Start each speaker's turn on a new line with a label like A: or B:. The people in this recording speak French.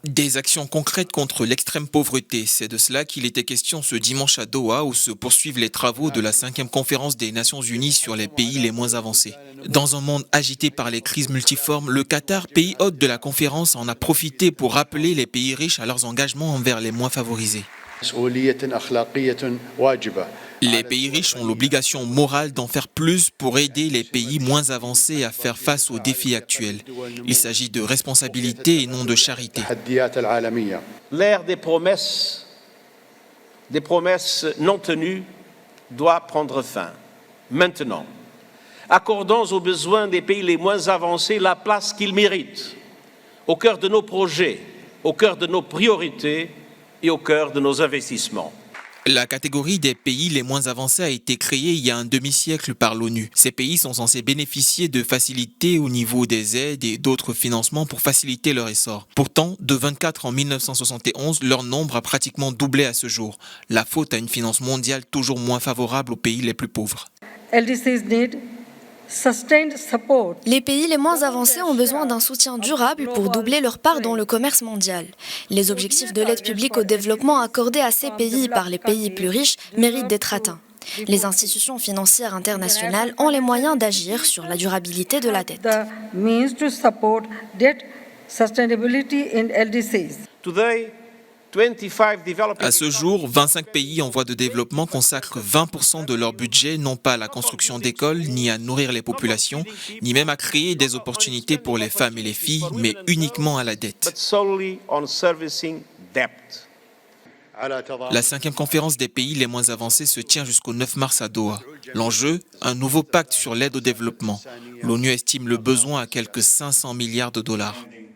A: Des actions concrètes contre l'extrême pauvreté, c'est de cela qu'il était question ce dimanche à Doha où se poursuivent les travaux de la 5e conférence des Nations Unies sur les pays les moins avancés. Dans un monde agité par les crises multiformes, le Qatar, pays hôte de la conférence, en a profité pour rappeler les pays riches à leurs engagements envers les moins favorisés. Les pays riches ont l'obligation morale d'en faire plus pour aider les pays moins avancés à faire face aux défis actuels. Il s'agit de responsabilité et non de charité.
B: L'ère des promesses non tenues doit prendre fin. Maintenant, accordons aux besoins des pays les moins avancés la place qu'ils méritent, au cœur de nos projets, au cœur de nos priorités et au cœur de nos investissements.
A: La catégorie des pays les moins avancés a été créée il y a un demi-siècle par l'ONU. Ces pays sont censés bénéficier de facilités au niveau des aides et d'autres financements pour faciliter leur essor. Pourtant, de 24 en 1971, leur nombre a pratiquement doublé à ce jour. La faute à une finance mondiale toujours moins favorable aux pays les plus pauvres.
C: Les pays les moins avancés ont besoin d'un soutien durable pour doubler leur part dans le commerce mondial. Les objectifs de l'aide publique au développement accordés à ces pays par les pays plus riches méritent d'être atteints. Les institutions financières internationales ont les moyens d'agir sur la durabilité de la dette.
A: À ce jour, 25 pays en voie de développement consacrent 20% de leur budget non pas à la construction d'écoles, ni à nourrir les populations, ni même à créer des opportunités pour les femmes et les filles, mais uniquement à la dette. La 5e conférence des pays les moins avancés se tient jusqu'au 9 mars à Doha. L'enjeu, un nouveau pacte sur l'aide au développement. L'ONU estime le besoin à quelques 500 milliards de dollars.